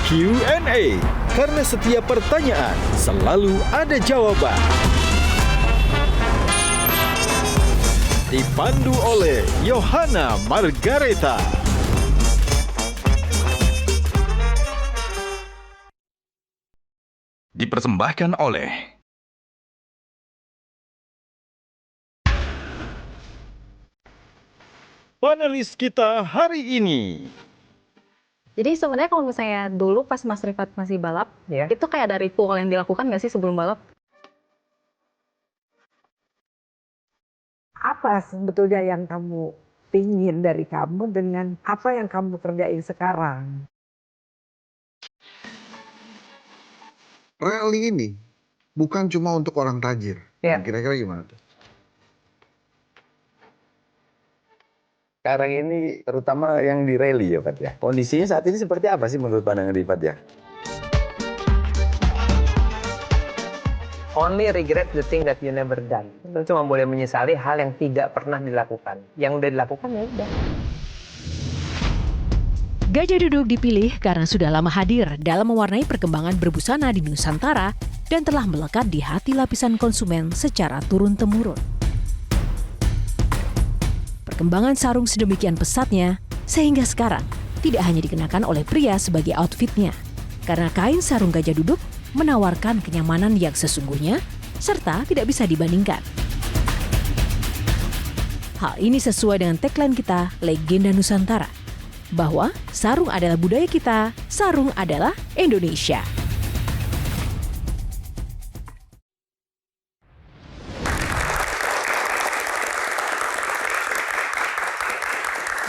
Q&A, karena setiap pertanyaan selalu ada jawaban. Dipandu oleh Yohana Margareta. Dipersembahkan oleh Panelis kita hari ini. Jadi sebenarnya kalau misalnya dulu pas Mas Rifat masih balap, itu kayak ada ritual yang dilakukan nggak sih sebelum balap? Apa sebetulnya yang kamu pingin dari kamu dengan apa yang kamu kerjain sekarang? Rally ini bukan cuma untuk orang tajir. Kira-kira gimana tuh? Sekarang ini terutama yang di rally ya Pak ya. Kondisinya saat ini seperti apa sih menurut pandangan Rifat ya? Only regret the thing that you never done. Itu cuma boleh menyesali hal yang tidak pernah dilakukan. Yang udah dilakukan ya udah. Gajah Duduk dipilih karena sudah lama hadir dalam mewarnai perkembangan berbusana di Nusantara dan telah melekat di hati lapisan konsumen secara turun-temurun. Perkembangan sarung sedemikian pesatnya, sehingga sekarang tidak hanya dikenakan oleh pria sebagai outfitnya, karena kain sarung Gajah Duduk menawarkan kenyamanan yang sesungguhnya, serta tidak bisa dibandingkan. Hal ini sesuai dengan tagline kita, Legenda Nusantara, bahwa sarung adalah budaya kita, sarung adalah Indonesia.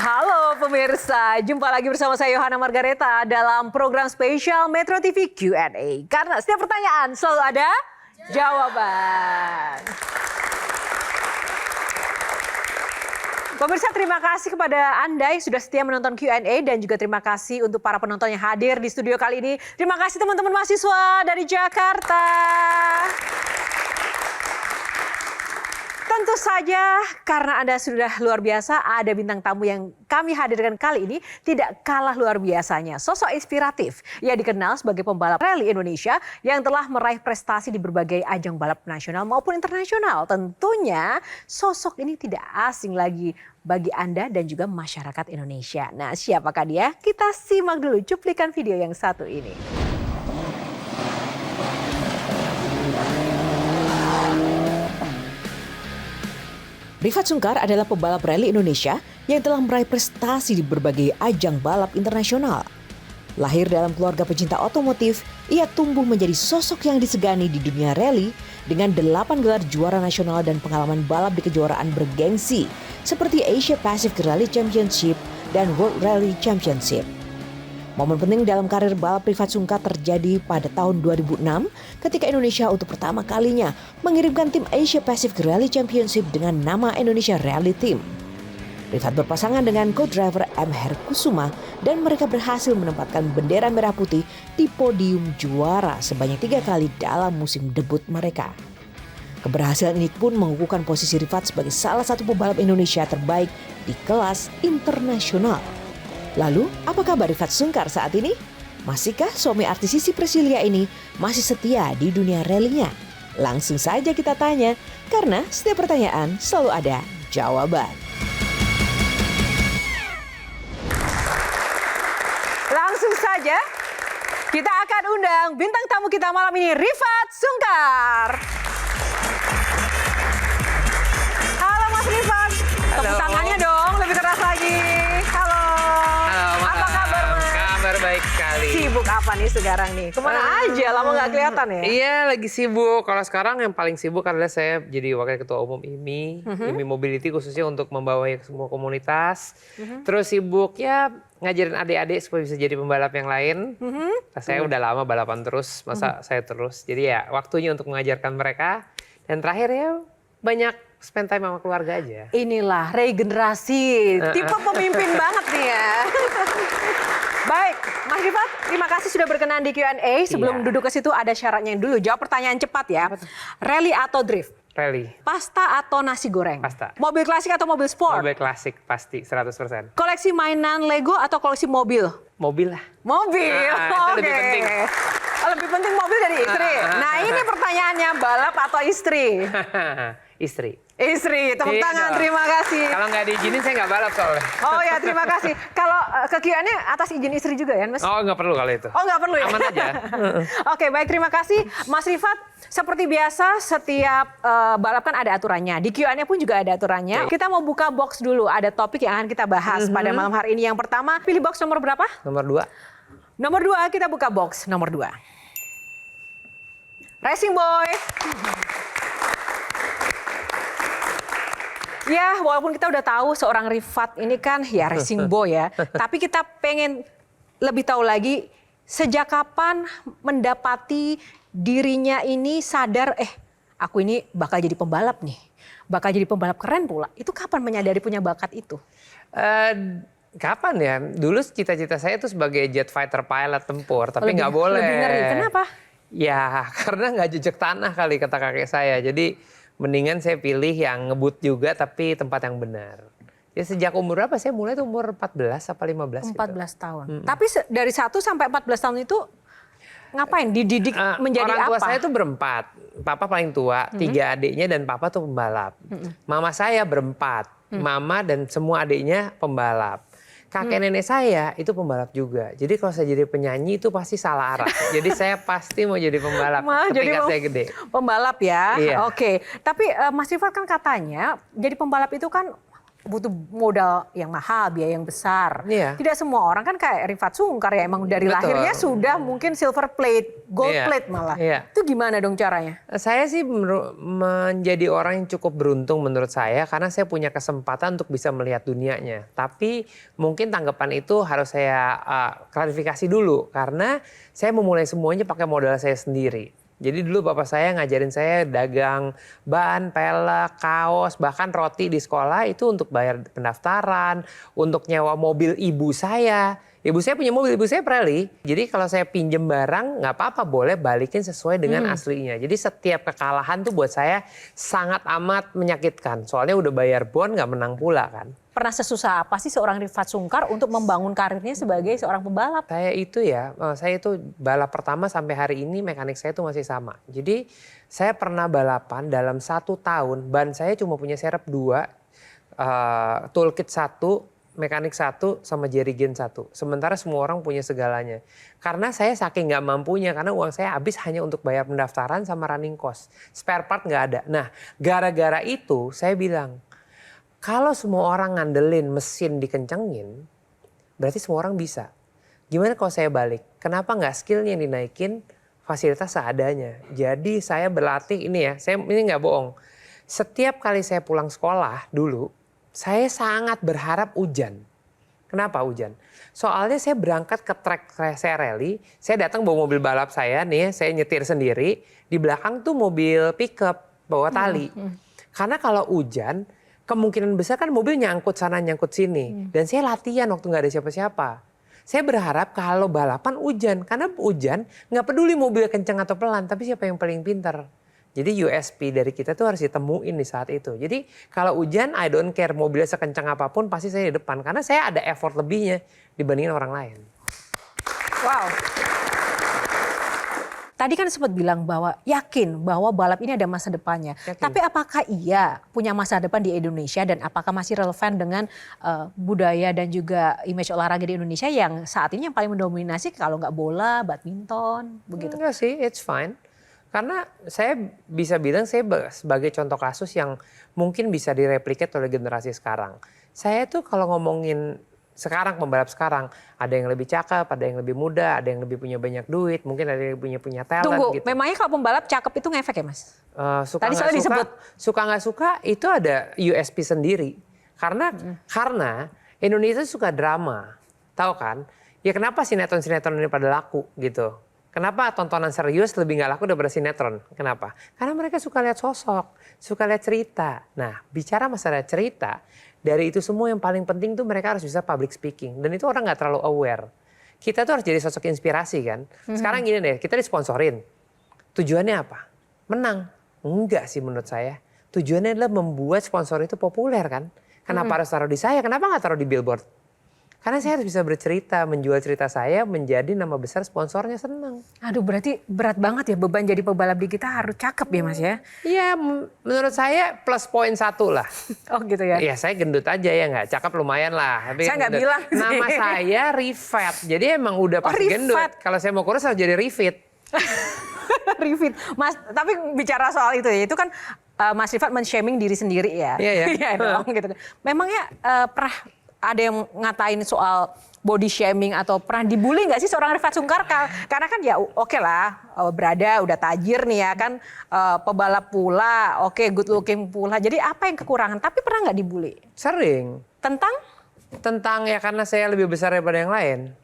Halo pemirsa, jumpa lagi bersama saya Yohana Margareta dalam program spesial Metro TV Q&A. Karena setiap pertanyaan selalu ada jawaban. Pemirsa, terima kasih kepada Anda yang sudah setia menonton Q&A dan juga terima kasih untuk para penonton yang hadir di studio kali ini. Terima kasih teman-teman mahasiswa dari Jakarta. Tentu saja karena Anda sudah luar biasa, ada bintang tamu yang kami hadirkan kali ini tidak kalah luar biasanya. Sosok inspiratif yang dikenal sebagai pembalap rally Indonesia yang telah meraih prestasi di berbagai ajang balap nasional maupun internasional. Tentunya sosok ini tidak asing lagi bagi Anda dan juga masyarakat Indonesia. Nah, siapakah dia? Kita simak dulu cuplikan video yang satu ini. Rifat Sungkar adalah pebalap rally Indonesia yang telah meraih prestasi di berbagai ajang balap internasional. Lahir dalam keluarga pecinta otomotif, ia tumbuh menjadi sosok yang disegani di dunia rally dengan 8 gelar juara nasional dan pengalaman balap di kejuaraan bergengsi seperti Asia Pacific Rally Championship dan World Rally Championship. Momen penting dalam karir balap Rifat Sungkar terjadi pada tahun 2006 ketika Indonesia untuk pertama kalinya mengirimkan tim Asia Pacific Rally Championship dengan nama Indonesia Rally Team. Rifat berpasangan dengan co-driver M. Herkusuma dan mereka berhasil menempatkan bendera merah putih di podium juara sebanyak 3 kali dalam musim debut mereka. Keberhasilan ini pun mengukuhkan posisi Rifat sebagai salah satu pebalap Indonesia terbaik di kelas internasional. Lalu, apa kabar Rifat Sungkar saat ini? Masihkah suami artis Sissy Priscillia ini masih setia di dunia rally-nya? Langsung saja kita tanya, karena setiap pertanyaan selalu ada jawaban. Langsung saja, kita akan undang bintang tamu kita malam ini, Rifat Sungkar. Halo Mas Rifat, tepuk tangannya dong, lebih keras lagi. Halo. Apa kabar Mas? Kabar baik sekali. Sibuk apa nih sekarang nih? Kemana aja? Lama nggak kelihatan ya? Iya, lagi sibuk. Kalau sekarang yang paling sibuk adalah saya jadi wakil ketua umum IMI, IMI Mobility khususnya untuk membawa ke semua komunitas. Terus sibuk ya ngajarin adik-adik supaya bisa jadi pembalap yang lain. Saya udah lama balapan terus, masa saya terus. Jadi ya waktunya untuk mengajarkan mereka. Dan terakhir ya banyak spend time sama keluarga aja. Inilah regenerasi, tipe pemimpin banget nih ya. Baik, Mas Rifat, terima kasih sudah berkenan di Q&A. Sebelum duduk ke situ ada syaratnya dulu. Jawab pertanyaan cepat ya. Rally atau drift? Rally. Pasta atau nasi goreng? Pasta. Mobil klasik atau mobil sport? Mobil klasik pasti 100%. Koleksi mainan Lego atau koleksi mobil? Mobil lah. Mobil, Itu lebih penting. Lebih penting mobil dari istri. Nah ini pertanyaannya, balap atau istri? Istri. Istri, tepuk Iya tangan, dong. terima kasih. Kalau nggak diizinin saya nggak balap soalnya. Oh ya, terima kasih. Kalau kekiannya atas izin istri juga ya, Mas? Oh nggak perlu kalau itu. Oh nggak perlu ya? Aman aja. Oke, baik, terima kasih. Mas Rifat, seperti biasa setiap balap kan ada aturannya. Di Q&A pun juga ada aturannya. Kita mau buka box dulu, ada topik yang akan kita bahas pada malam hari ini. Yang pertama, pilih box nomor berapa? Nomor 2. Nomor 2, kita buka box nomor 2. Racing Boy. Ya, walaupun kita udah tahu seorang Rifat ini kan ya racing boy ya. Tapi kita pengen lebih tahu lagi sejak kapan mendapati dirinya ini sadar, aku ini bakal jadi pembalap nih. Bakal jadi pembalap keren pula. Itu kapan menyadari punya bakat itu? Kapan ya? Dulu cita-cita saya tuh sebagai jet fighter pilot tempur, tapi nggak boleh. Lebih ngeri, kenapa? Ya, karena nggak jejak tanah kali kata kakek saya. Jadi mendingan saya pilih yang ngebut juga tapi tempat yang benar. Ya sejak umur berapa? Saya mulai tuh umur 14 apa 15 14 gitu. tahun. Tapi dari 1 sampai 14 tahun itu ngapain? Dididik menjadi orang tua apa? saya tuh berempat. Papa paling tua, 3 adiknya dan papa tuh pembalap. Mama saya berempat. Mama dan semua adiknya pembalap. Kakek nenek saya itu pembalap juga. Jadi kalau saya jadi penyanyi itu pasti salah arah. Jadi saya pasti mau jadi pembalap ketika saya gede. Pembalap ya, Iya. Oke. Tapi Mas Rifat kan katanya jadi pembalap itu kan butuh modal yang mahal, biaya yang besar. Iya. Tidak semua orang kan kayak Rifat Sungkar ya, emang dari Betul. lahirnya sudah mungkin silver plate, gold Iya. plate malah. Iya. Itu gimana dong caranya? Saya sih menjadi orang yang cukup beruntung menurut saya karena saya punya kesempatan untuk bisa melihat dunianya. Tapi mungkin tanggapan itu harus saya klarifikasi dulu karena saya memulai semuanya pakai modal saya sendiri. Jadi dulu bapak saya ngajarin saya dagang ban, pelek, kaos, bahkan roti di sekolah itu untuk bayar pendaftaran, untuk nyewa mobil ibu saya. Ibu saya punya mobil, ibu saya rally. Jadi kalau saya pinjem barang nggak apa-apa, boleh balikin sesuai dengan aslinya. Jadi setiap kekalahan tuh buat saya sangat amat menyakitkan. Soalnya udah bayar bon nggak menang pula kan. Pernah sesusah apa sih seorang Rifat Sungkar untuk membangun karirnya sebagai seorang pembalap? Saya itu balap pertama sampai hari ini mekanik saya itu masih sama. Jadi saya pernah balapan dalam 1 tahun, ban saya cuma punya serep 2, toolkit 1, mekanik 1, sama jerigen 1. Sementara semua orang punya segalanya. Karena saya saking nggak mampunya, karena uang saya habis hanya untuk bayar pendaftaran sama running cost. Spare part nggak ada. Nah, gara-gara itu saya bilang, kalau semua orang ngandelin mesin dikencengin, berarti semua orang bisa. Gimana kalau saya balik? Kenapa nggak skillnya yang dinaikin, fasilitas seadanya? Jadi saya berlatih ini ya, ini nggak bohong. Setiap kali saya pulang sekolah dulu, saya sangat berharap hujan. Kenapa hujan? Soalnya saya berangkat ke track saya rally, saya datang bawa mobil balap saya nih, saya nyetir sendiri, di belakang tuh mobil pickup bawa tali. Karena kalau hujan, kemungkinan besar kan mobil nyangkut sana nyangkut sini. Dan saya latihan waktu nggak ada siapa-siapa. Saya berharap kalau balapan hujan. Karena hujan nggak peduli mobil kencang atau pelan. Tapi siapa yang paling pintar. Jadi USP dari kita tuh harus ditemuin di saat itu. Jadi kalau hujan I don't care mobilnya sekencang apapun pasti saya di depan. Karena saya ada effort lebihnya dibandingin orang lain. Wow. Tadi kan sempat bilang bahwa yakin bahwa balap ini ada masa depannya. Yakin. Tapi apakah iya punya masa depan di Indonesia dan apakah masih relevan dengan budaya dan juga image olahraga di Indonesia yang saat ini yang paling mendominasi kalau nggak bola, badminton, begitu? Enggak sih, it's fine. Karena saya bisa bilang saya sebagai contoh kasus yang mungkin bisa direplikat oleh generasi sekarang. Saya tuh kalau ngomongin sekarang, pembalap sekarang, ada yang lebih cakep, ada yang lebih muda, ada yang lebih punya banyak duit, mungkin ada yang punya talent. Tunggu, gitu. memangnya kalau pembalap cakep itu ngefek ya Mas? Suka Tadi nggak soalnya suka, disebut. suka nggak suka itu ada USP sendiri. Karena Indonesia suka drama, tahu kan? Ya kenapa sinetron-sinetron ini pada laku gitu? Kenapa tontonan serius lebih nggak laku daripada sinetron? Kenapa? Karena mereka suka lihat sosok, suka lihat cerita. Nah, bicara masalah cerita, dari itu semua yang paling penting tuh mereka harus bisa public speaking. Dan itu orang nggak terlalu aware. Kita tuh harus jadi sosok inspirasi kan. Sekarang gini deh, kita disponsorin. Tujuannya apa? Menang. Enggak sih menurut saya. tujuannya adalah membuat sponsor itu populer kan. Kenapa harus taruh di saya? Kenapa nggak taruh di billboard? Karena saya harus bisa bercerita, menjual cerita saya menjadi nama besar, sponsornya senang. Aduh, berarti berat banget ya beban jadi pebalap di kita, harus cakep ya Mas ya? Iya, menurut saya plus poin 1 lah. Oh gitu ya? Iya, saya gendut aja ya, nggak cakep lumayan lah. Tapi Saya nggak gendut. bilang sih. Nama saya Rifat, jadi emang udah pasti gendut. Rifat. Kalau saya mau kurus harus jadi Rifit. Rifit. Mas, tapi bicara soal itu ya, itu kan Mas Rifat men-shaming diri sendiri ya? Iya ya. Iya dong gitu. Memangnya pernah ada yang ngatain soal body shaming atau pernah dibully nggak sih seorang Rifat Sungkar? Karena kan ya oke lah, berada udah tajir nih ya kan, pebalap pula, oke good looking pula. Jadi apa yang kekurangan? Tapi pernah nggak dibully? Sering. Tentang Ya karena saya lebih besar daripada yang lain.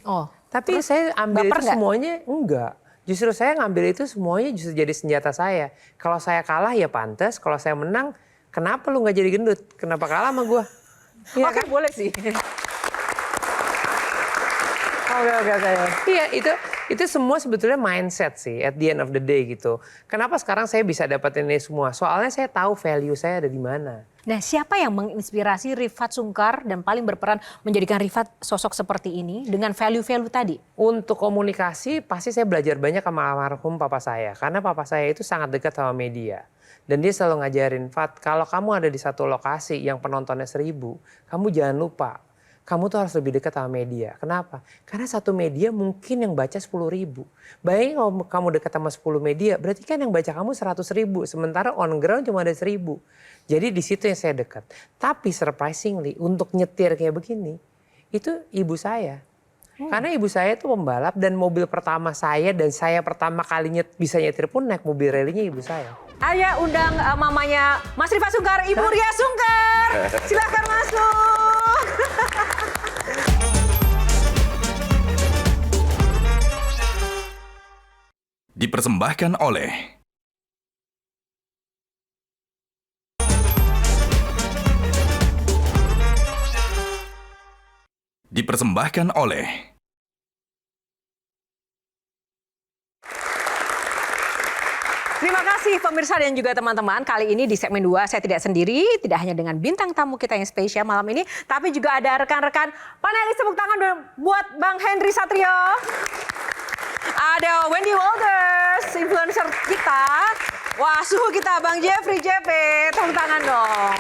Oh, Tapi saya ambil baper itu nggak? semuanya enggak. Justru saya ngambil itu semuanya justru jadi senjata saya. Kalau saya kalah ya pantas, kalau saya menang, kenapa lu nggak jadi gendut? Kenapa kalah sama gua? Iya oke kan? boleh sih. Oke. Iya, itu semua sebetulnya mindset sih at the end of the day gitu. Kenapa sekarang saya bisa dapetin ini semua? Soalnya saya tahu value saya ada di mana. Nah, siapa yang menginspirasi Rifat Sungkar dan paling berperan menjadikan Rifat sosok seperti ini dengan value-value tadi? Untuk komunikasi pasti saya belajar banyak sama almarhum papa saya. Karena papa saya itu sangat dekat sama media. Dan dia selalu ngajarin, Fat, kalau kamu ada di satu lokasi yang penontonnya 1000, kamu jangan lupa. Kamu tuh harus lebih dekat sama media. Kenapa? Karena satu media mungkin yang baca 10.000. Bayangin kalau kamu dekat sama 10 media, berarti kan yang baca kamu 100.000. Sementara on ground cuma ada 1000. Jadi di situ yang saya dekat. Tapi surprisingly, untuk nyetir kayak begini, itu ibu saya. Karena ibu saya itu pembalap dan mobil pertama saya dan saya pertama kali bisa nyetir pun naik mobil rallynya ibu saya. Ayo undang mamanya Mas Rifat Sungkar, Ibu Ria Sungkar. Silakan masuk. Dipersembahkan oleh Terima kasih pemirsa dan juga teman-teman. Kali ini di segmen 2 saya tidak sendiri, tidak hanya dengan bintang tamu kita yang spesial malam ini, tapi juga ada rekan-rekan panelis. Tepuk tangan buat Bang Henry Satrio. Ada Wendy Walters, influencer kita. Wah, suhu kita Bang Jeffrey JP. Tepuk tangan dong.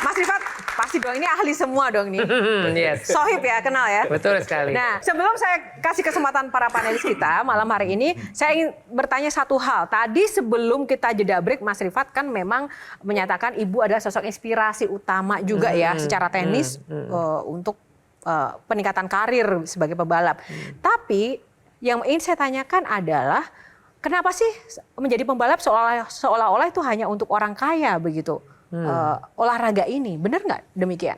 Mas Rifat, pasti dong ini ahli semua dong nih. Yes. Sohib ya, kenal ya? Betul sekali. Nah, sebelum saya kasih kesempatan para panelis kita malam hari ini, saya ingin bertanya satu hal. Tadi sebelum kita jeda break, Mas Rifat kan memang menyatakan ibu adalah sosok inspirasi utama juga ya secara teknis untuk peningkatan karir sebagai pebalap. Tapi yang ingin saya tanyakan adalah kenapa sih menjadi pembalap seolah-olah itu hanya untuk orang kaya begitu? Olahraga ini, benar nggak demikian?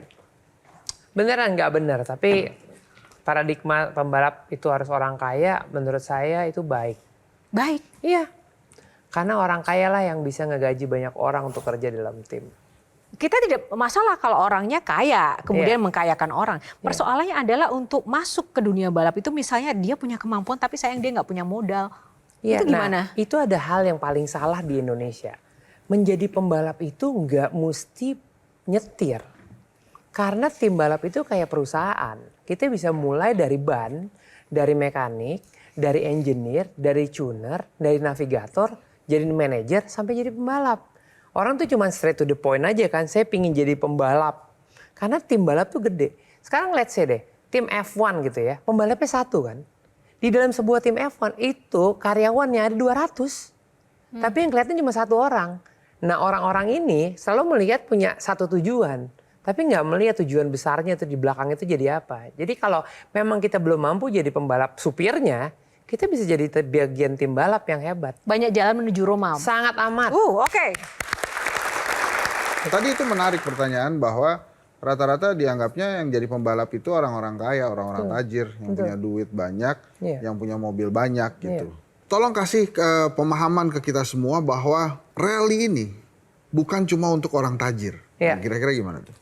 Beneran nggak benar, tapi paradigma pembalap itu harus orang kaya, menurut saya itu baik. Baik. Iya, karena orang kaya lah yang bisa ngegaji banyak orang untuk kerja dalam tim. Kita tidak masalah kalau orangnya kaya, kemudian mengkayakan orang. Persoalannya adalah untuk masuk ke dunia balap itu misalnya dia punya kemampuan tapi sayang dia nggak punya modal. Itu gimana? Nah, itu ada hal yang paling salah di Indonesia. Menjadi pembalap itu nggak mesti nyetir. Karena tim balap itu kayak perusahaan. Kita bisa mulai dari ban, dari mekanik, dari engineer, dari tuner, dari navigator, jadi manajer, sampai jadi pembalap. Orang tuh cuma straight to the point aja kan, saya pingin jadi pembalap. Karena tim balap tuh gede. Sekarang let's say deh, tim F1 gitu ya, pembalapnya 1 kan. Di dalam sebuah tim F1 itu karyawannya ada 200. Tapi yang kelihatan cuma 1 orang. Nah orang-orang ini selalu melihat punya satu tujuan. Tapi nggak melihat tujuan besarnya itu di belakang itu jadi apa. Jadi kalau memang kita belum mampu jadi pembalap supirnya, kita bisa jadi bagian tim balap yang hebat. Banyak jalan menuju Roma. Sangat amat. Oke. Tadi itu menarik pertanyaan bahwa rata-rata dianggapnya yang jadi pembalap itu orang-orang kaya, orang-orang tajir, yang punya duit banyak, yang punya mobil banyak gitu. Tolong kasih pemahaman ke kita semua bahwa rally ini bukan cuma untuk orang tajir. Kira-kira gimana tuh?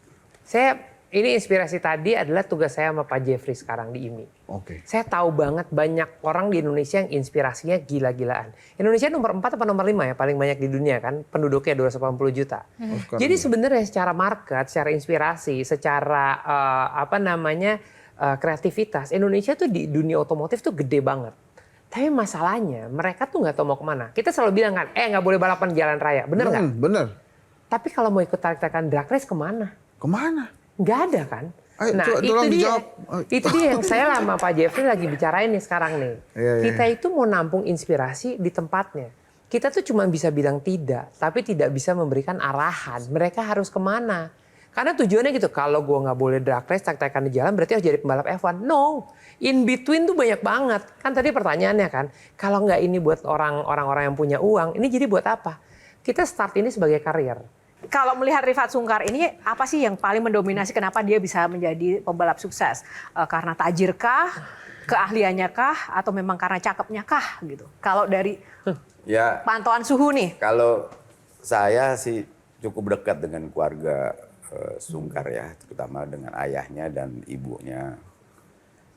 ini inspirasi tadi adalah tugas saya sama Pak Jeffrey sekarang di IMI. Oke. Saya tahu banget banyak orang di Indonesia yang inspirasinya gila-gilaan. Indonesia nomor 4 atau nomor 5 ya paling banyak di dunia kan, penduduknya 280 juta. Jadi sebenarnya secara market, secara inspirasi, secara kreativitas, Indonesia tuh di dunia otomotif tuh gede banget. Tapi masalahnya mereka tuh nggak tahu mau kemana. Kita selalu bilang kan, nggak boleh balapan di jalan raya, bener nggak? Bener. Tapi kalau mau ikut tarik-tarikan drag race kemana? Kemana? Nggak ada kan? Ayo, Nah itu dia yang saya sama Pak Jeffrey lagi bicarain nih sekarang nih. Kita itu mau nampung inspirasi di tempatnya. Kita tuh cuma bisa bilang tidak, tapi tidak bisa memberikan arahan. Mereka harus kemana? Karena tujuannya gitu, kalau gue nggak boleh drag race, tarik-tarikan di jalan, berarti harus jadi pembalap F1. No, in between tuh banyak banget. Kan tadi pertanyaannya kan, kalau nggak ini buat orang-orang yang punya uang, ini jadi buat apa? Kita start ini sebagai karir. Kalau melihat Rifat Sungkar ini, apa sih yang paling mendominasi kenapa dia bisa menjadi pembalap sukses? Karena tajir kah? Keahliannya kah? Atau memang karena cakepnya kah? Gitu. Kalau dari pantauan suhu nih. Kalau saya sih cukup dekat dengan keluarga Sungkar ya, terutama dengan ayahnya dan ibunya.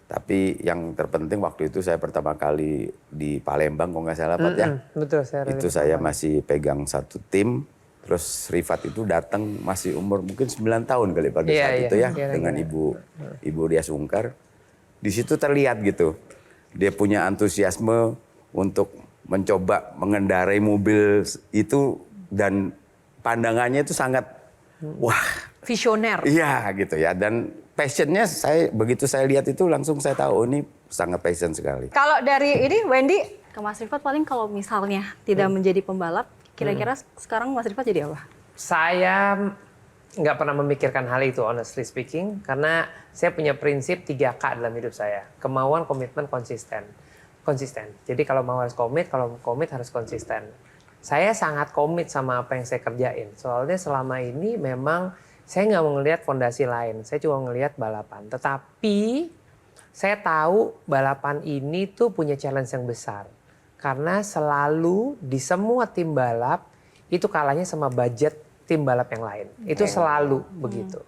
Tapi yang terpenting waktu itu saya pertama kali di Palembang, kalau nggak salah Pak ya. Betul, itu saya masih pegang satu tim. Terus Rifat itu datang masih umur mungkin 9 tahun kali pada saat itu ya, dengan ibu dia Sungkar. Di situ terlihat gitu, dia punya antusiasme untuk mencoba mengendarai mobil itu dan pandangannya itu sangat visioner. Iya gitu ya, dan passionnya begitu saya lihat itu langsung saya tahu ini sangat passion sekali. Kalau dari ini Wendy, Ke Mas Rifat paling kalau misalnya tidak menjadi pembalap, kira-kira sekarang Mas Rifat jadi apa? Saya nggak pernah memikirkan hal itu, honestly speaking, karena saya punya prinsip 3K dalam hidup saya. Kemauan, komitmen, konsisten. Jadi kalau mau harus komit, kalau komit harus konsisten. Saya sangat komit sama apa yang saya kerjain. Soalnya selama ini memang saya nggak mau ngelihat fondasi lain. Saya cuma ngelihat balapan. Tetapi saya tahu balapan ini tuh punya challenge yang besar. Karena selalu di semua tim balap itu kalahnya sama budget tim balap yang lain. Itu selalu begitu.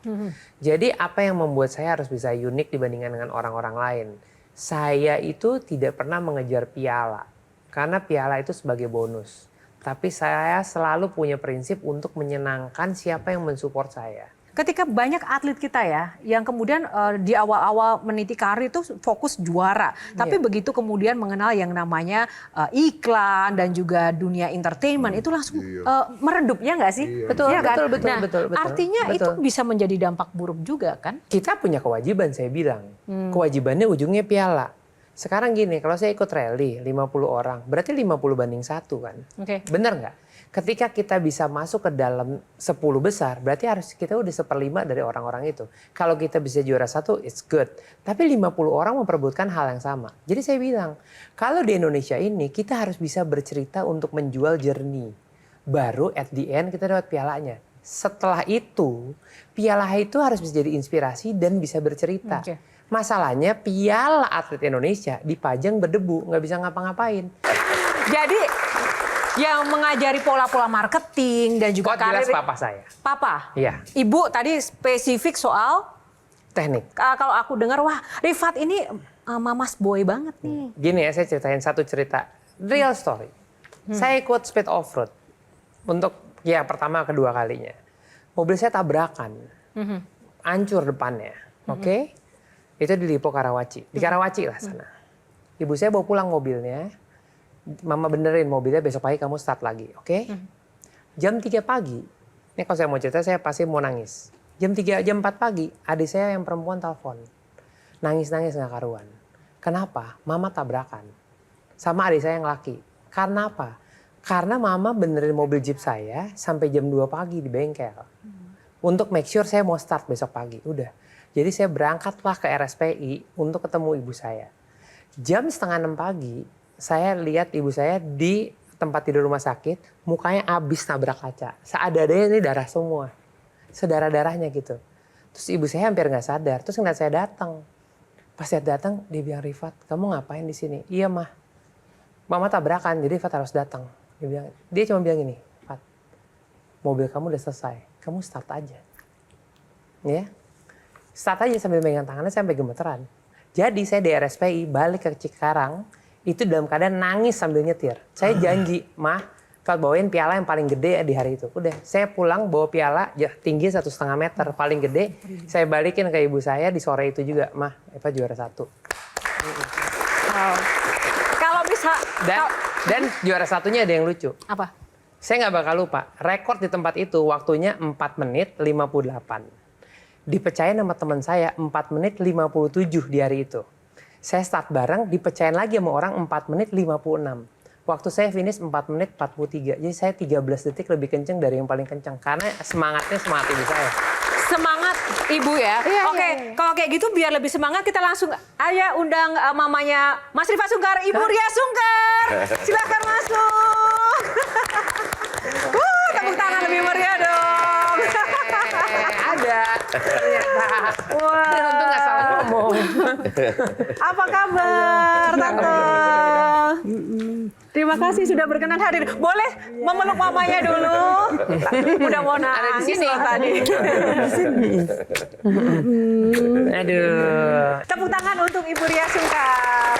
Jadi apa yang membuat saya harus bisa unik dibandingkan dengan orang-orang lain? Saya itu tidak pernah mengejar piala. Karena piala itu sebagai bonus. Tapi saya selalu punya prinsip untuk menyenangkan siapa yang mensupport saya. ketika banyak atlet kita ya, yang kemudian di awal-awal meniti karir itu fokus juara. Tapi begitu kemudian mengenal yang namanya iklan dan juga dunia entertainment, itu langsung meredup, ya nggak sih? Betul, ya kan? betul. Artinya itu bisa menjadi dampak buruk juga kan? Kita punya kewajiban, saya bilang. Kewajibannya ujungnya piala. Sekarang gini, kalau saya ikut rally 50 orang, berarti 50/1 kan? Benar nggak? Ketika kita bisa masuk ke dalam 10 besar, berarti harus kita udah 1/5 dari orang-orang itu. Kalau kita bisa juara 1, it's good. Tapi 50 orang memperebutkan hal yang sama. Jadi saya bilang, kalau di Indonesia ini kita harus bisa bercerita untuk menjual jernih. Baru at the end kita dapat pialanya. Setelah itu, piala itu harus bisa jadi inspirasi dan bisa bercerita. Masalahnya piala atlet Indonesia dipajang berdebu, nggak bisa ngapa-ngapain. Jadi yang mengajari pola-pola marketing dan juga karir. Jelas papa saya. Papa? Iya. Ibu tadi spesifik soal teknik. Kalau aku dengar, wah Rifat ini mamas boy banget nih. Gini ya, saya ceritain satu cerita. Real story. Saya ikut speed off-road. Untuk ya pertama kedua kalinya. Mobil saya tabrakan. Hancur depannya. Oke? Itu di Lipo Karawaci. Di Karawaci lah sana. Ibu saya bawa pulang mobilnya. Mama benerin mobilnya, besok pagi kamu start lagi, oke? Jam 3 pagi, ini kalau saya mau cerita saya pasti mau nangis. Jam 4 pagi, adik saya yang perempuan telepon. Nangis-nangis gak karuan. Kenapa? Mama tabrakan. Sama adik saya yang laki. Karena apa? Karena mama benerin mobil Jeep saya sampai jam 2 pagi di bengkel. Untuk make sure saya mau start besok pagi, udah. Jadi saya berangkatlah ke RSPI untuk ketemu ibu saya. Jam 5:30 pagi, saya lihat ibu saya di tempat tidur rumah sakit, mukanya abis nabrak kaca. Seadanya ini darah semua. Sedarah-darahnya gitu. Terus ibu saya hampir nggak sadar. Terus ngeliat saya datang. Pas saya datang, dia bilang, Rifat, kamu ngapain di sini? Iya mah. Mama tabrakan, jadi Rifat harus datang. Dia cuma bilang gini, Rifat, mobil kamu udah selesai. Kamu start aja. Ya. Start aja sambil megang tangannya sampai gemeteran. Jadi saya di RSPI balik ke Cikarang itu dalam keadaan nangis sambil nyetir. Saya janji, Mah, kalau bawain piala yang paling gede di hari itu. Udah, saya pulang bawa piala tinggi 1,5 meter paling gede. Saya balikin ke ibu saya di sore itu juga, Mah, Eva juara 1. Wow. Kalau bisa Dan juara satunya ada yang lucu. apa? Saya nggak bakal lupa. Rekor di tempat itu waktunya 4 menit 58. Dipecahin sama teman saya 4 menit 57 di hari itu. Saya start bareng, dipecahin lagi sama orang 4 menit 56. Waktu saya finish 4 menit 43. Jadi saya 13 detik lebih kenceng dari yang paling kenceng. Karena semangatnya semangat ibu saya. Semangat ibu ya. Oke, kalau kayak gitu biar lebih semangat kita langsung aja undang mamanya Mas Rifat Sungkar, Ibu Ria Sungkar. Silakan masuk. Tepuk tangan lebih meriah dong. Ada. Wah. Tentu nggak salah ngomong. Apa kabar, Tante? Terima kasih sudah berkenan hadir. Boleh memeluk mamanya dulu. Udah mau nangis. Ada di sini tadi. Aduh. Tepuk tangan untuk Ibu Ria Sungkar.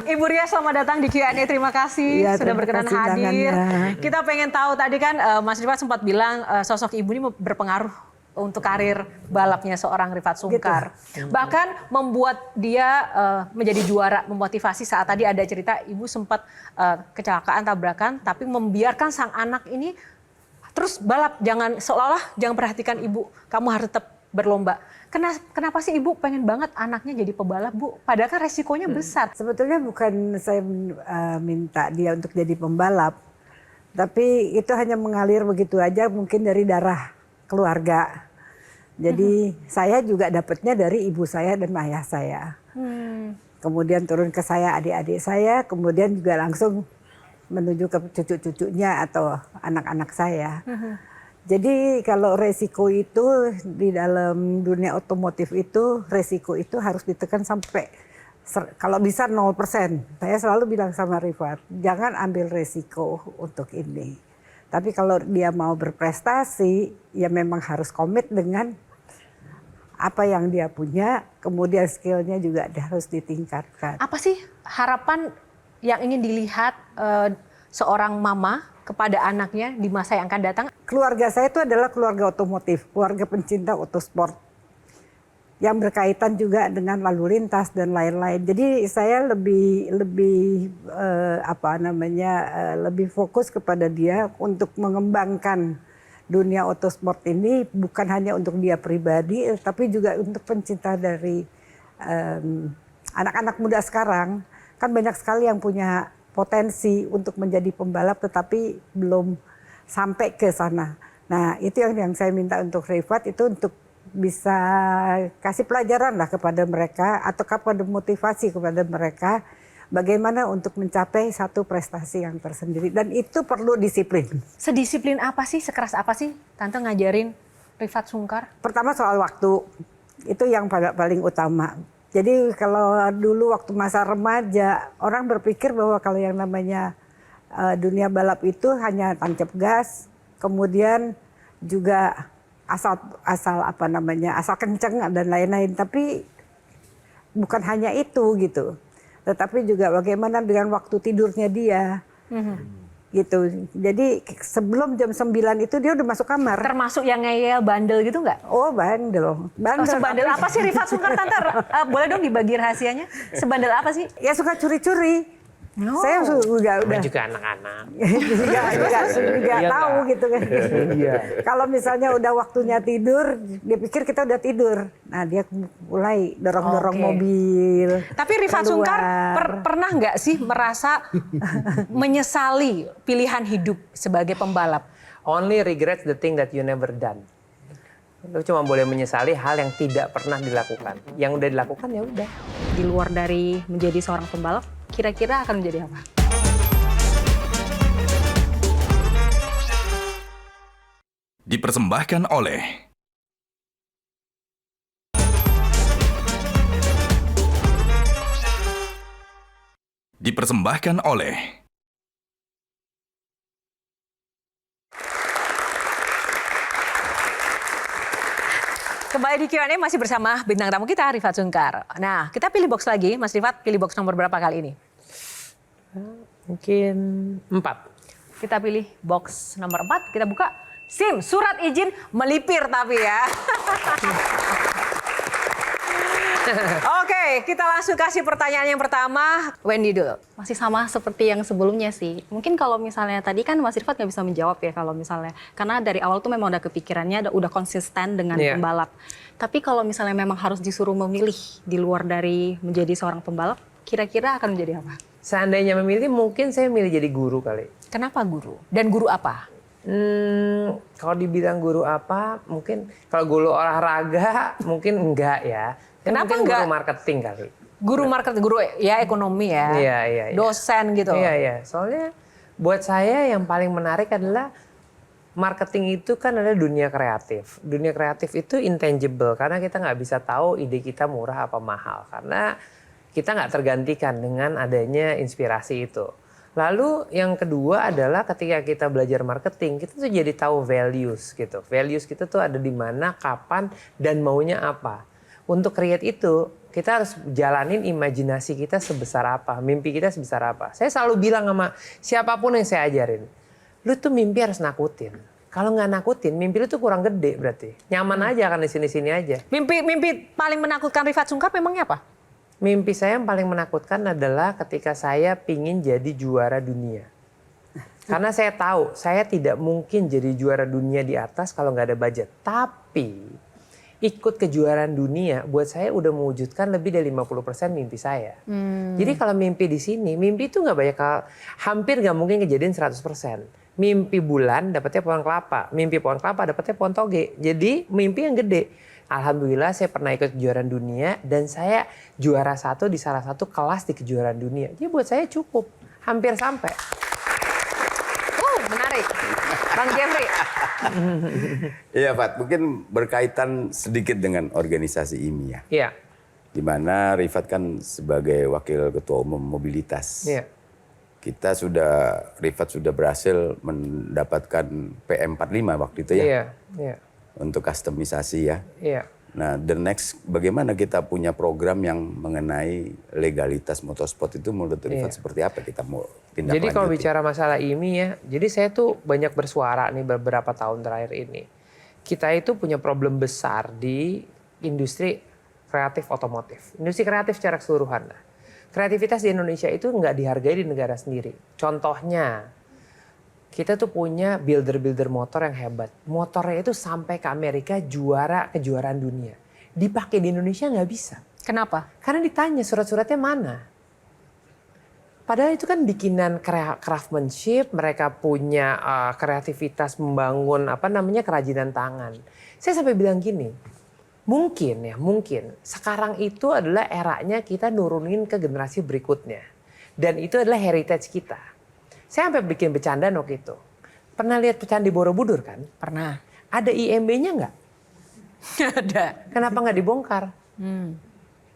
Ibu Ria, selamat datang di Q&A. Terima kasih Ya, sudah terima berkenan kasih hadir. undangannya. Kita pengen tahu tadi kan Mas Rifat sempat bilang sosok ibu ini berpengaruh untuk karir balapnya seorang Rifat Sungkar. Bahkan membuat dia menjadi juara, memotivasi saat tadi ada cerita ibu sempat kecelakaan tabrakan tapi membiarkan sang anak ini terus balap, seolah-olah jangan perhatikan ibu, kamu harus tetap berlomba. Kenapa sih ibu pengen banget anaknya jadi pebalap, Bu? Padahal kan resikonya besar. Sebetulnya bukan saya minta dia untuk jadi pembalap, tapi itu hanya mengalir begitu aja mungkin dari darah keluarga. Jadi saya juga dapatnya dari ibu saya dan ayah saya. Kemudian turun ke saya, adik-adik saya, kemudian juga langsung menuju ke cucu-cucunya atau anak-anak saya. Jadi kalau resiko itu di dalam dunia otomotif itu, resiko itu harus ditekan sampai kalau bisa 0%. Saya selalu bilang sama Rifat, jangan ambil resiko untuk ini. Tapi kalau dia mau berprestasi, ya memang harus komit dengan apa yang dia punya, kemudian skillnya juga harus ditingkatkan. Apa sih harapan yang ingin dilihat seorang mama kepada anaknya di masa yang akan datang? Keluarga saya itu adalah keluarga otomotif, keluarga pencinta otosport yang berkaitan juga dengan lalu lintas dan lain-lain. Jadi saya lebih fokus kepada dia untuk mengembangkan dunia otosport ini bukan hanya untuk dia pribadi, tapi juga untuk pencinta dari anak-anak muda sekarang. Kan banyak sekali yang punya potensi untuk menjadi pembalap tetapi belum sampai ke sana. Nah itu yang saya minta untuk Rifat itu untuk bisa kasih pelajaran lah kepada mereka atau kepada motivasi kepada mereka bagaimana untuk mencapai satu prestasi yang tersendiri dan itu perlu disiplin. Sedisiplin apa sih, sekeras apa sih Tante ngajarin Rifat Sungkar? Pertama soal waktu, itu yang paling utama. Jadi kalau dulu waktu masa remaja, orang berpikir bahwa kalau yang namanya dunia balap itu hanya tancap gas, kemudian juga asal kenceng dan lain-lain. Tapi bukan hanya itu gitu, tetapi juga bagaimana dengan waktu tidurnya dia. Gitu. Jadi sebelum jam 9 itu dia udah masuk kamar. Termasuk yang ngeyel, bandel gitu nggak? Oh bandel. Sebandel apa sih Rifat Sungkar, Tante? Boleh dong dibagi rahasianya? Sebandel apa sih? Ya suka curi-curi. Saya udah Juga anak-anak. juga tahu gitu kan. Kalau misalnya udah waktunya tidur, dia pikir kita udah tidur. Nah dia mulai dorong-dorong mobil. Tapi Rifat Sungkar pernah nggak sih merasa menyesali pilihan hidup sebagai pembalap? Only regrets the thing that you never done. Lu cuma boleh menyesali hal yang tidak pernah dilakukan. Yang udah dilakukan ya udah. Di luar dari menjadi seorang pembalap, kira-kira akan menjadi apa? Dipersembahkan oleh kembali di Q&A masih bersama bintang tamu kita, Rifat Sungkar. Nah, kita pilih box lagi. Mas Rifat, pilih box nomor berapa kali ini? Mungkin 4. Kita pilih box nomor 4. Kita buka SIM, surat izin melipir tapi ya. Oke, kita langsung kasih pertanyaan yang pertama. Wendy dulu. Masih sama seperti yang sebelumnya sih. Mungkin kalau misalnya tadi kan Mas Rifat nggak bisa menjawab ya kalau misalnya. Karena dari awal tuh memang udah kepikirannya, udah konsisten dengan pembalap. Tapi kalau misalnya memang harus disuruh memilih di luar dari menjadi seorang pembalap, kira-kira akan menjadi apa? Seandainya memilih, mungkin saya milih jadi guru kali. Kenapa guru? Dan guru apa? Kalau dibilang guru apa, mungkin kalau guru olahraga mungkin enggak ya. Kenapa mungkin enggak? Guru marketing kali. Guru marketing, guru ya ekonomi ya. Iya. Dosen gitu. Iya. Soalnya buat saya yang paling menarik adalah marketing itu kan adalah dunia kreatif. Dunia kreatif itu intangible karena kita nggak bisa tahu ide kita murah apa mahal. Karena kita nggak tergantikan dengan adanya inspirasi itu. Lalu yang kedua adalah ketika kita belajar marketing, kita tuh jadi tahu values gitu. Values kita tuh ada di mana, kapan, dan maunya apa. Untuk create itu, kita harus jalanin imajinasi kita sebesar apa, mimpi kita sebesar apa. Saya selalu bilang sama siapapun yang saya ajarin, lu tuh mimpi harus nakutin. Kalau nggak nakutin, mimpi lu tuh kurang gede berarti. Nyaman aja kan di sini-sini aja. Mimpi paling menakutkan Rifat Sungkar memangnya apa? Mimpi saya yang paling menakutkan adalah ketika saya pingin jadi juara dunia. Karena saya tahu saya tidak mungkin jadi juara dunia di atas kalau nggak ada budget. Tapi ikut kejuaraan dunia buat saya udah mewujudkan lebih dari 50% mimpi saya. Jadi kalau mimpi di sini, mimpi itu nggak banyak, hampir nggak mungkin kejadian 100%. Mimpi bulan dapatnya pohon kelapa, mimpi pohon kelapa dapatnya pohon toge. Jadi mimpi yang gede. Alhamdulillah saya pernah ikut kejuaraan dunia dan saya juara 1 di salah satu kelas di kejuaraan dunia. Jadi buat saya cukup, hampir sampai. Menarik. Bang Jeffrey. Iya Pak, mungkin berkaitan sedikit dengan organisasi IMI ya. Iya. Di mana Rifat kan sebagai wakil ketua umum mobilitas. Iya. Rifat sudah berhasil mendapatkan PM45 waktu itu ya. Iya. Untuk kustomisasi ya. Iya. Nah, the next bagaimana kita punya program yang mengenai legalitas motorsport itu menurut Rifat seperti apa kita mau tindak lanjuti? Jadi kalau bicara masalah IMI ya, jadi saya tuh banyak bersuara nih beberapa tahun terakhir ini. Kita itu punya problem besar di industri kreatif otomotif. Industri kreatif secara keseluruhan. Nah, kreativitas di Indonesia itu nggak dihargai di negara sendiri. Contohnya, kita tuh punya builder motor yang hebat. Motornya itu sampai ke Amerika juara kejuaraan dunia. Dipakai di Indonesia nggak bisa. Kenapa? Karena ditanya surat-suratnya mana. Padahal itu kan bikinan craftsmanship, mereka punya kreativitas membangun kerajinan tangan. Saya sampai bilang gini, mungkin sekarang itu adalah eranya kita nurunin ke generasi berikutnya. Dan itu adalah heritage kita. Saya sampai bikin bercanda waktu itu. Pernah lihat Candi Borobudur kan? Pernah. Ada IMB-nya nggak? Ada. Kenapa nggak dibongkar?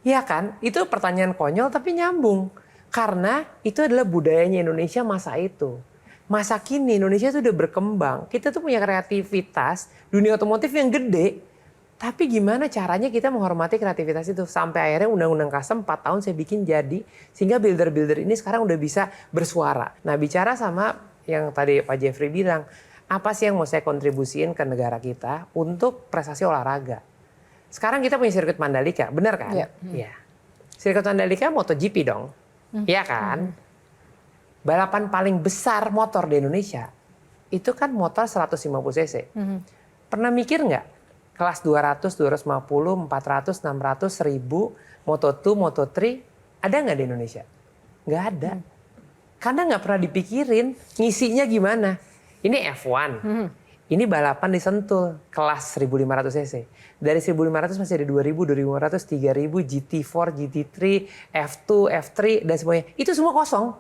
Iya kan? Itu pertanyaan konyol tapi nyambung. Karena itu adalah budayanya Indonesia masa itu. Masa kini Indonesia itu udah berkembang. Kita tuh punya kreativitas dunia otomotif yang gede. Tapi gimana caranya kita menghormati kreativitas itu? Sampai akhirnya Undang-Undang Custom 4 tahun saya bikin jadi. Sehingga builder-builder ini sekarang udah bisa bersuara. Nah bicara sama yang tadi Pak Jeffrey bilang. Apa sih yang mau saya kontribusiin ke negara kita untuk prestasi olahraga? Sekarang kita punya sirkuit Mandalika, benar kan? Iya. Sirkuit Mandalika MotoGP dong. Iya kan? Balapan paling besar motor di Indonesia. Itu kan motor 150 cc. Pernah mikir nggak? Kelas 200, 250, 400, 600, 1000, Moto2, Moto3, ada nggak di Indonesia? Nggak ada. Karena nggak pernah dipikirin ngisinya gimana. Ini F1, ini balapan di Sentul, kelas 1500 cc. Dari 1500 masih ada 2000, 2500, 3000, GT4, GT3, F2, F3, dan semuanya. Itu semua kosong.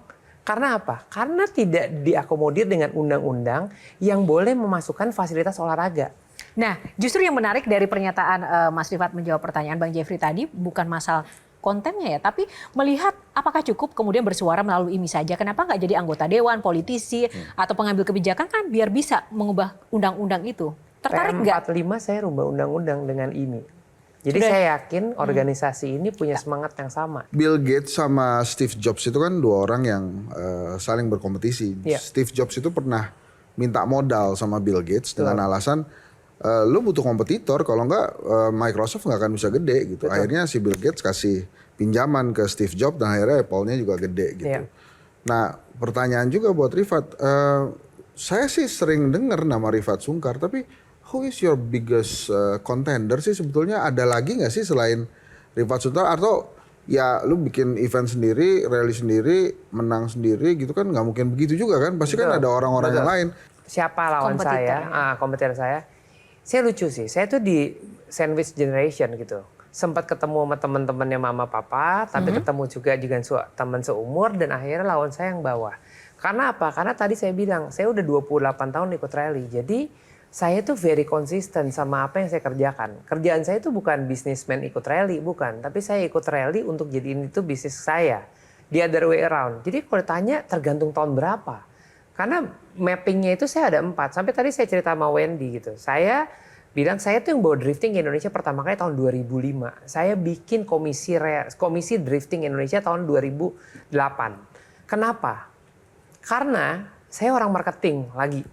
Karena apa? Karena tidak diakomodir dengan undang-undang yang boleh memasukkan fasilitas olahraga. Nah, justru yang menarik dari pernyataan Mas Rifat menjawab pertanyaan Bang Jeffrey tadi bukan masalah kontennya ya, tapi melihat apakah cukup kemudian bersuara melalui IMI saja. Kenapa nggak jadi anggota dewan, politisi, atau pengambil kebijakan kan biar bisa mengubah undang-undang itu. Tertarik nggak? PM45 saya rubah undang-undang dengan IMI. Jadi saya yakin organisasi ini punya semangat yang sama. Bill Gates sama Steve Jobs itu kan dua orang yang saling berkompetisi. Steve Jobs itu pernah minta modal sama Bill Gates dengan alasan lu butuh kompetitor, kalau enggak Microsoft nggak akan bisa gede gitu. Akhirnya si Bill Gates kasih pinjaman ke Steve Jobs dan akhirnya Apple-nya juga gede gitu. Nah, pertanyaan juga buat Rifat. Saya sih sering dengar nama Rifat Sungkar, tapi who is your biggest contender sih sebetulnya? Ada lagi nggak sih selain Rifat Sungkar, atau ya lu bikin event sendiri, rally sendiri, menang sendiri gitu kan? Nggak mungkin begitu juga kan? Pasti kan ada orang-orang yang lain. Siapa lawan saya? Kompetitor saya. Saya lucu sih. Saya tuh di sandwich generation gitu. Sempat ketemu sama teman-temannya mama papa, tapi ketemu juga dengan teman seumur, dan akhirnya lawan saya yang bawah. Karena apa? Karena tadi saya bilang, saya udah 28 tahun ikut rally. Jadi saya tuh very konsisten sama apa yang saya kerjakan. Kerjaan saya itu bukan businessman ikut rally, bukan. Tapi saya ikut rally untuk jadiin itu bisnis saya. The other way around. Jadi kalau ditanya tergantung tahun berapa. Karena mappingnya itu saya ada 4. Sampai tadi saya cerita sama Wendy gitu. Saya bilang saya tuh yang bawa drifting Indonesia pertama kali tahun 2005. Saya bikin komisi drifting Indonesia tahun 2008. Kenapa? Karena saya orang marketing lagi.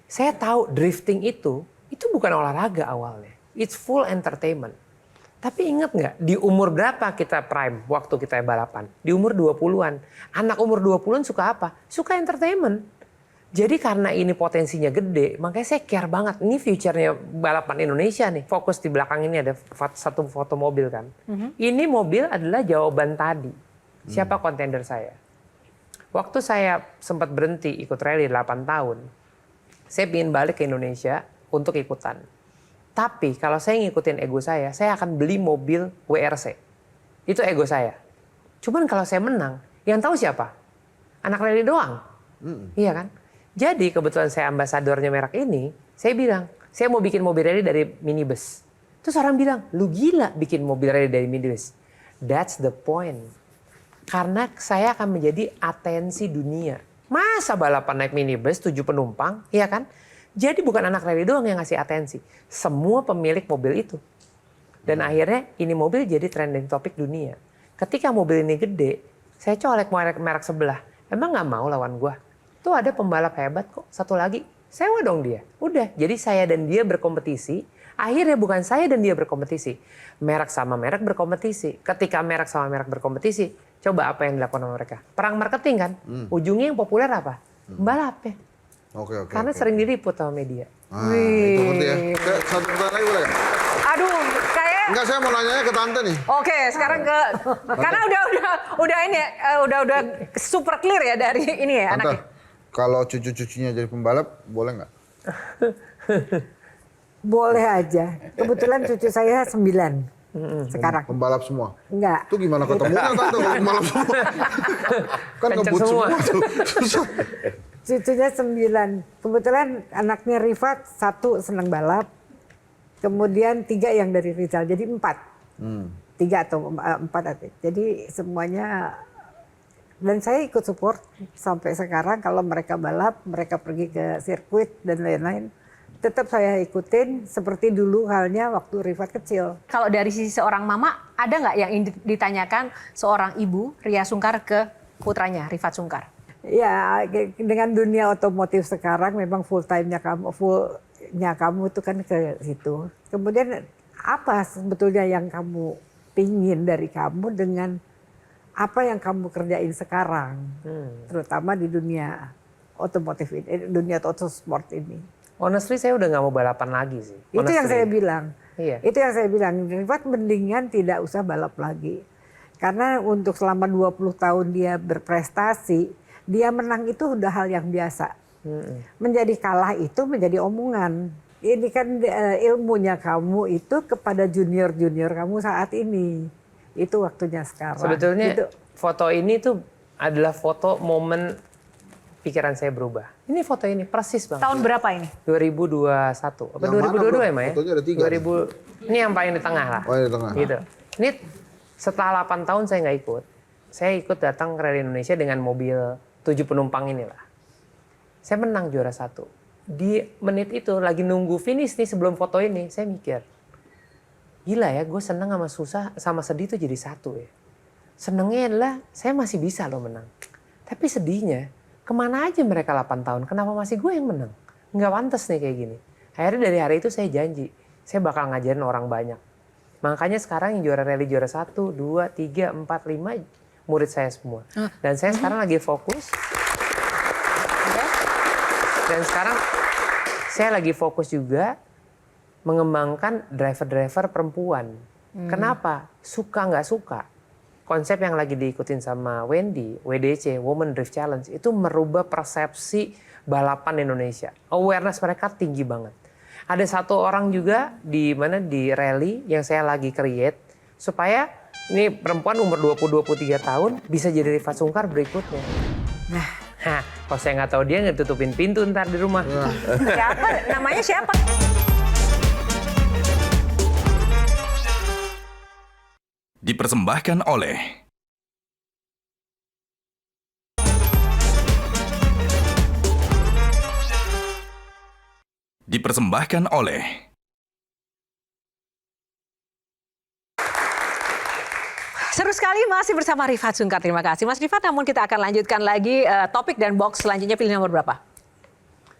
Saya tahu drifting itu bukan olahraga awalnya. It's full entertainment. Tapi ingat nggak, di umur berapa kita prime waktu kita balapan? Di umur 20-an. Anak umur 20-an suka apa? Suka entertainment. Jadi karena ini potensinya gede, makanya saya care banget. Ini future-nya balapan Indonesia nih. Fokus di belakang ini ada satu foto mobil kan. Ini mobil adalah jawaban tadi. Siapa kontender saya? Waktu saya sempat berhenti ikut rally 8 tahun, saya ingin balik ke Indonesia untuk ikutan. Tapi kalau saya ngikutin ego saya akan beli mobil WRC. Itu ego saya. Cuman kalau saya menang, yang tahu siapa? Anak rally doang. Iya kan? Jadi kebetulan saya ambasadornya merek ini, saya bilang, saya mau bikin mobil rally dari minibus. Terus orang bilang, lu gila bikin mobil rally dari minibus. That's the point. Karena saya akan menjadi atensi dunia. Masa balapan naik minibus 7 penumpang, iya kan? Jadi bukan anak rally doang yang ngasih atensi. Semua pemilik mobil itu. Dan akhirnya ini mobil jadi trending topik dunia. Ketika mobil ini gede, saya colek merek sebelah. Emang nggak mau lawan gua? Tuh ada pembalap hebat kok, satu lagi. Sewa dong dia. Udah, jadi saya dan dia berkompetisi. Akhirnya bukan saya dan dia berkompetisi. Merek sama merek berkompetisi. Ketika merek sama merek berkompetisi, coba apa yang dilakukan sama mereka? Perang marketing kan? Ujungnya yang populer apa? Pembalap ya. Oke. Karena sering diliput sama media. Itu ngerti ya. Satu pertanyaan lagi boleh? Aduh, kayak Enggak, saya mau nanya ke tante nih. Oke, sekarang ke karena udah ini ya, udah super clear ya dari ini ya Tante, anaknya. kalau cucu-cucunya jadi pembalap, boleh nggak? Boleh aja. Kebetulan cucu saya 9 sekarang. Pembalap semua? Enggak. Itu gimana ketemunya tante kalau pembalap semua? Kan ngebut semua tuh. Susah. Cucunya 9. Kebetulan anaknya Rifat 1 senang balap. Kemudian 3 yang dari Rizal. Jadi 4. 3 atau 4 atlet. Jadi semuanya. Dan saya ikut support sampai sekarang kalau mereka balap, mereka pergi ke sirkuit dan lain-lain. Tetap saya ikutin seperti dulu halnya waktu Rifat kecil. Kalau dari sisi seorang mama, ada nggak yang ditanyakan seorang ibu, Ria Sungkar, ke putranya, Rifat Sungkar? Ya, dengan dunia otomotif sekarang memang fullnya kamu itu kan ke situ. Kemudian apa sebetulnya yang kamu pingin dari kamu dengan apa yang kamu kerjain sekarang, terutama di dunia otomotif ini, dunia otosport ini? Honestly saya udah nggak mau balapan lagi sih. Itu yang saya bilang. Iya. Itu yang saya bilang. Rifat mendingan tidak usah balap lagi. Karena untuk selama 20 tahun dia berprestasi, dia menang itu udah hal yang biasa. Menjadi kalah itu menjadi omongan. Ini kan ilmunya kamu itu kepada junior-junior kamu saat ini. Itu waktunya sekarang. Sebetulnya gitu. Foto ini tuh adalah foto momen pikiran saya berubah. Ini foto ini persis Bang. Tahun berapa ini? 2021. Apa 2022 ya, Maya? Fotonya ada 3. Ini yang paling di tengah lah. Oh, yang di tengah. Gitu. Ini setelah 8 tahun saya nggak ikut. Saya ikut datang ke Rally Indonesia dengan mobil 7 penumpang inilah. Saya menang juara 1. Di menit itu lagi nunggu finish nih sebelum foto ini, saya mikir. gila ya, gue seneng sama susah sama sedih tuh jadi satu ya. Senengnya adalah saya masih bisa loh menang. Tapi sedihnya, kemana aja mereka 8 tahun, kenapa masih gue yang menang? Nggak pantas nih kayak gini. Akhirnya dari hari itu saya janji, saya bakal ngajarin orang banyak. Makanya sekarang yang juara rally juara 1, 2, 3, 4, 5 murid saya semua. Dan saya sekarang lagi fokus. Dan sekarang saya lagi fokus juga mengembangkan driver-driver perempuan. Kenapa? Suka nggak suka. Konsep yang lagi diikutin sama Wendy, WDC, Women Drift Challenge, itu merubah persepsi balapan Indonesia. Awareness mereka tinggi banget. Ada satu orang juga di rally yang saya lagi create supaya ini perempuan umur 20-23 tahun bisa jadi Rifat Sungkar berikutnya. Nah, kalau saya nggak tahu dia ngetutupin pintu ntar di rumah. Siapa? Namanya siapa? Dipersembahkan oleh Seru sekali masih bersama Rifat Sungkar. Terima kasih Mas Rifat. Namun kita akan lanjutkan lagi topik dan box selanjutnya. Pilih nomor berapa?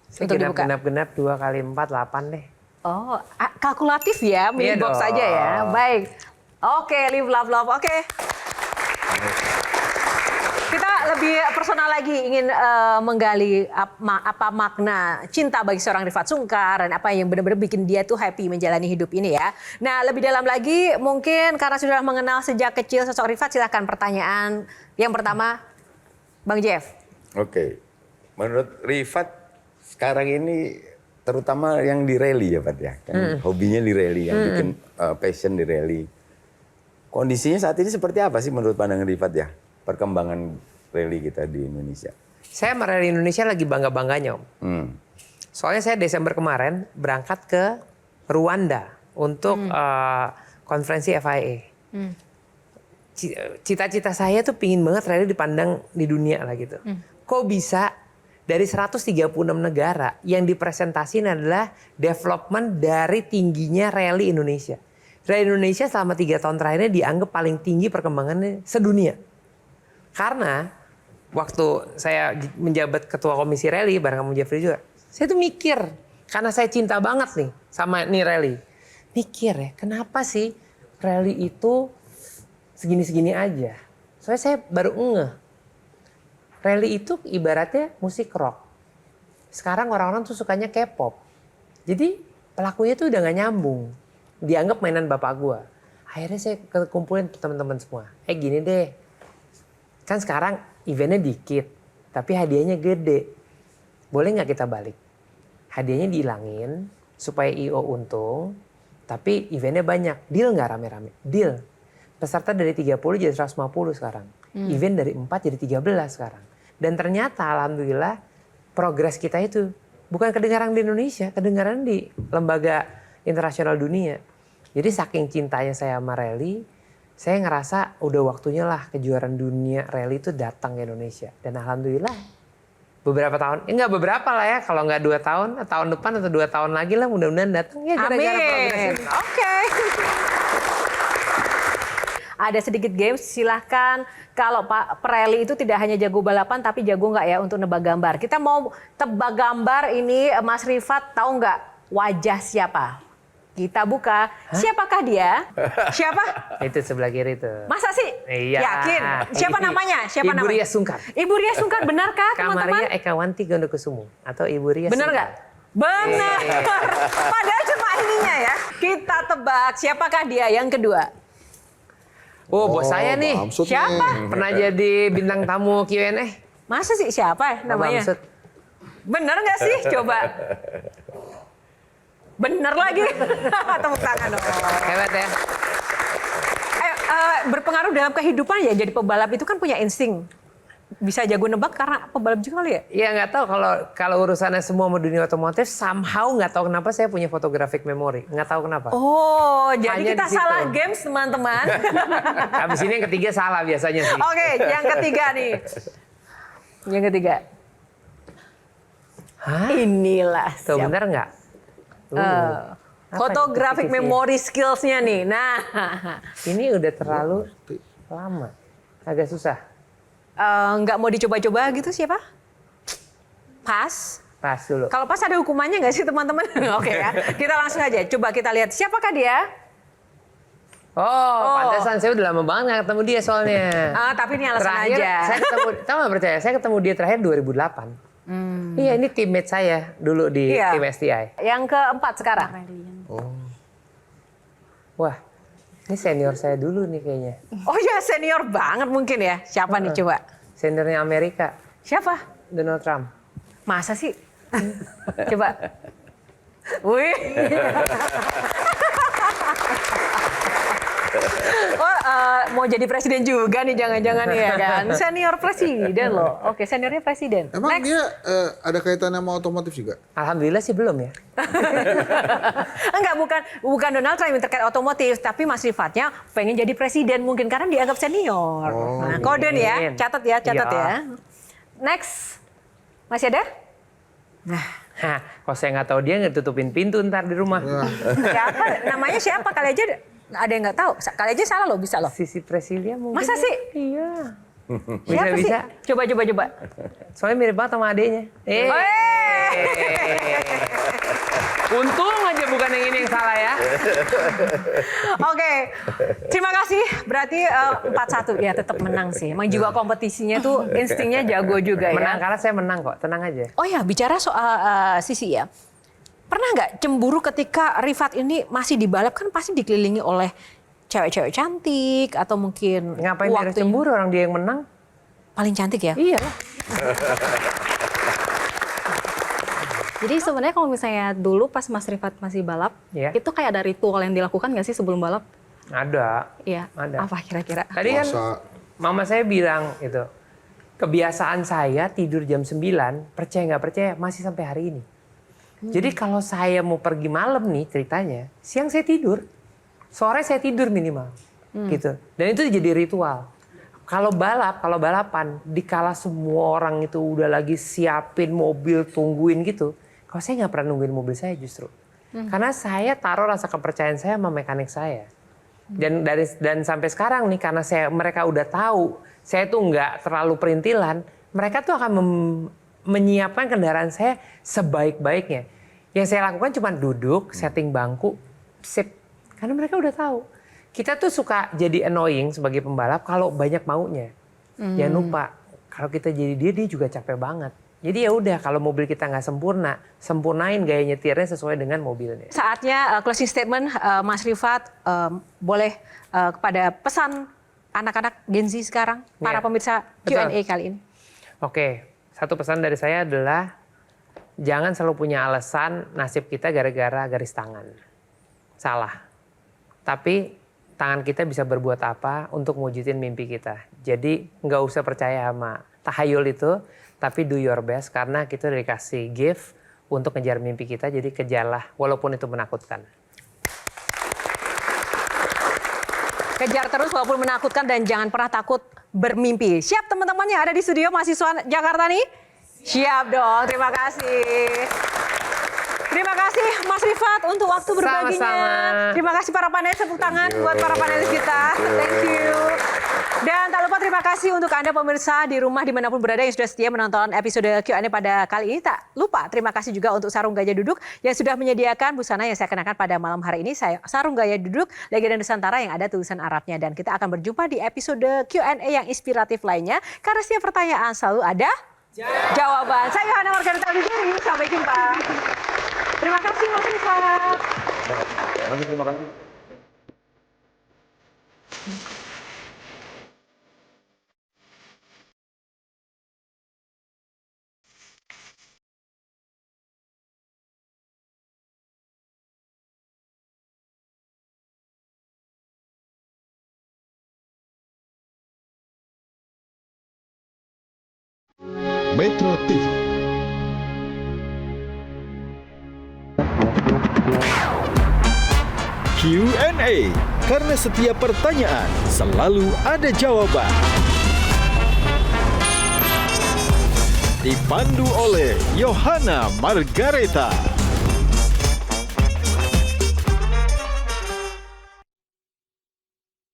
Saya genap-genap 2 kali 4, 8 deh. Oh, kalkulatif ya, milih Iya box dong. saja ya. Baik. Oke, live love. Oke. Kita lebih personal lagi, ingin menggali apa makna cinta bagi seorang Rifat Sungkar dan apa yang benar-benar bikin dia tuh happy menjalani hidup ini ya. Nah, lebih dalam lagi mungkin karena sudah mengenal sejak kecil sosok Rifat, silahkan pertanyaan yang pertama, Bang Jeff. Oke, menurut Rifat sekarang ini terutama yang di rally ya Pak ya, kan hobinya di rally, yang bikin passion di rally. Kondisinya saat ini seperti apa sih menurut pandangan Rifat ya? Perkembangan rally kita di Indonesia. Saya sama Rally Indonesia lagi bangga-bangganya Om. Soalnya saya Desember kemarin berangkat ke Rwanda untuk konferensi FIA. Cita-cita saya tuh pingin banget rally dipandang di dunia lah gitu. Kok bisa dari 136 negara yang dipresentasikan adalah development dari tingginya rally Indonesia. Rally Indonesia selama 3 tahun terakhirnya dianggap paling tinggi perkembangannya sedunia. Karena waktu saya menjabat ketua komisi rally bareng sama Jeffrey juga, saya tuh mikir, karena saya cinta banget nih sama nih rally. Mikir ya, kenapa sih rally itu segini-segini aja? Soalnya saya baru ngeh. Rally itu ibaratnya musik rock. Sekarang orang-orang tuh sukanya K-pop. Jadi pelakunya tuh udah gak nyambung. Dianggap mainan bapak gua. Akhirnya saya kumpulin teman-teman semua. Gini deh. Kan sekarang eventnya dikit, tapi hadiahnya gede. Boleh nggak kita balik? Hadiahnya dihilangin supaya IO untung, tapi eventnya banyak. Deal nggak rame-rame? Deal. Peserta dari 30 jadi 150 sekarang. Event dari 4 jadi 13 sekarang. Dan ternyata alhamdulillah progres kita itu bukan kedengaran di Indonesia, kedengaran di lembaga internasional dunia. Jadi saking cintanya saya sama rally, saya ngerasa udah waktunya lah kejuaraan dunia rally itu datang ke Indonesia. Dan alhamdulillah beberapa tahun, enggak beberapa lah ya, kalau nggak 2 tahun, tahun depan atau 2 tahun lagi lah mudah-mudahan datang ya gara-gara progres ini. Oke. Ada sedikit games, silahkan. Kalau Pak Rally itu tidak hanya jago balapan tapi jago nggak ya untuk nebak gambar. Kita mau tebak gambar ini, Mas Rifat tahu nggak wajah siapa? Kita buka. Siapakah dia? Siapa? Itu sebelah kiri tuh. Masa sih? Iya. Yakin? Siapa namanya? Siapa Ibu namanya? Ria Sungkar. Ibu Ria Sungkar, benarkah teman-teman? Kamaria Ekawanti Gondokusumo atau Ibu Ria Benar Sungkar. nggak? Benar. Padahal cuma ininya ya. Kita tebak siapakah dia yang kedua. Oh, bos saya nih. Bamsud Siapa? nih. Pernah jadi bintang tamu Q&A. Masa sih siapa namanya? Bamsud. Bener nggak sih? Coba. Bener lagi. Tepuk tangan dong. Hebat ya. Berpengaruh dalam kehidupan ya, jadi pebalap itu kan punya insting. Bisa jago nebak karena pebalap juga kali ya? Iya nggak tahu kalau urusannya semua sama dunia otomotif, somehow nggak tahu kenapa saya punya photographic memory. Nggak tahu kenapa. Oh, jadi Hanya kita di situ. salah games teman-teman. Habis ini yang ketiga salah biasanya sih. Oke, yang ketiga nih. Yang ketiga. Hah? Inilah Tuh siapa. bener nggak? Photographic memory skills-nya nih. Nah, ini udah terlalu lama, agak susah. Nggak mau dicoba-coba gitu siapa? Pas. Pas dulu. Kalau pas ada hukumannya nggak sih teman-teman? Oke ya, kita langsung aja. Coba kita lihat siapakah dia? Pantesan saya udah lama banget nggak ketemu dia soalnya. Tapi ini alasan Terakhir, aja. Saya ketemu, tahu nggak percaya? Saya ketemu dia terakhir 2008. Iya, ini teammate saya dulu di tim STI. Yang keempat sekarang. Wah, ini senior saya dulu nih kayaknya. Oh ya, senior banget mungkin ya. Siapa nih coba? Seniornya Amerika, Siapa? Donald Trump. Masa sih? Coba. Wih. Mau jadi presiden juga nih jangan-jangan ya kan? Senior presiden loh. Oke, seniornya presiden. Emang dia ada kaitannya sama otomotif juga? Alhamdulillah sih belum ya. Enggak, bukan Donald Trump yang terkait otomotif, tapi Mas Rifatnya pengen jadi presiden mungkin karena dianggap senior. Nah, kode nih ya, catat ya. Next, masih ada? Hah, kalau saya nggak tahu dia nggak tutupin pintu ntar di rumah. Siapa? Namanya siapa? Kali aja ada yang nggak tahu. Kali aja salah loh, bisa loh. Sisi Presilia mungkin. Masa sih? Iya. Siapa Bisa. sih? Coba. Soalnya mirip banget sama adeknya. Untung aja bukan yang ini yang salah ya. Oke, terima kasih. Berarti 4-1 ya, tetap menang sih. Emang juga kompetisinya tuh instingnya jago juga ya. Menang karena saya menang kok, tenang aja. Oh ya, bicara soal Sisi ya. Pernah nggak cemburu ketika Rifat ini masih di balap, kan pasti dikelilingi oleh cewek-cewek cantik atau mungkin Ngapain dia harus cemburu, orang dia yang menang? Paling cantik ya? Iya. Jadi sebenarnya kalau misalnya dulu pas Mas Rifat masih balap, itu kayak ada ritual yang dilakukan nggak sih sebelum balap? Ada. Iya. Ada. Apa kira-kira? Tadi kan mama saya bilang gitu, kebiasaan saya tidur jam 9, percaya nggak percaya masih sampai hari ini. Jadi kalau saya mau pergi malam nih ceritanya, siang saya tidur, sore saya tidur minimal, gitu. Dan itu jadi ritual. Kalau balapan, dikala semua orang itu udah lagi siapin mobil, tungguin gitu, kalau saya nggak pernah nungguin mobil saya justru. Karena saya taruh rasa kepercayaan saya sama mekanik saya. Dan sampai sekarang nih, karena mereka udah tahu, saya tuh nggak terlalu perintilan, mereka tuh akan menyiapkan kendaraan saya sebaik-baiknya. Yang saya lakukan cuma duduk, setting bangku, sip. Karena mereka udah tahu. Kita tuh suka jadi annoying sebagai pembalap kalau banyak maunya. Jangan lupa, kalau kita jadi dia juga capek banget. Jadi ya udah, kalau mobil kita nggak sempurna, sempurnain gaya nyetirnya sesuai dengan mobilnya. Saatnya closing statement, Mas Rifat, boleh kepada pesan anak-anak Gen Z sekarang, para pemirsa Q&A kali ini. Oke, satu pesan dari saya adalah jangan selalu punya alasan nasib kita gara-gara garis tangan. Salah. Tapi tangan kita bisa berbuat apa untuk mewujudin mimpi kita. Jadi nggak usah percaya sama tahayul itu, tapi do your best karena kita udah dikasih gift untuk ngejar mimpi kita. Jadi kejarlah walaupun itu menakutkan. Kejar terus walaupun menakutkan dan jangan pernah takut bermimpi. Siap teman-teman yang ada di studio mahasiswa Jakarta nih? Siap dong, terima kasih. Terima kasih Mas Rifat untuk waktu berbaginya. Sama-sama. Terima kasih para panelis, tepuk tangan buat para panelis kita. Thank you. Dan tak lupa terima kasih untuk Anda pemirsa di rumah dimanapun berada yang sudah setia menonton episode Q&A pada kali ini. Tak lupa terima kasih juga untuk Sarung Gaya Duduk yang sudah menyediakan busana yang saya kenakan pada malam hari ini. Sarung Gaya Duduk Legenda Nusantara yang ada tulisan Arabnya. Dan kita akan berjumpa di episode Q&A yang inspiratif lainnya. Karena setiap pertanyaan selalu ada jawaban. Saya Yohana Margarita Wijeri. Sampai jumpa. Terima kasih Mas Rifat. Terima kasih. Metro TV. Q&A, karena setiap pertanyaan selalu ada jawaban. Dipandu oleh Yohana Margareta.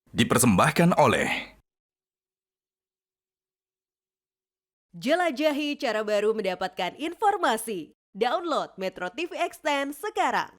Dipersembahkan oleh Jelajahi cara baru mendapatkan informasi. Download Metro TV Extend sekarang.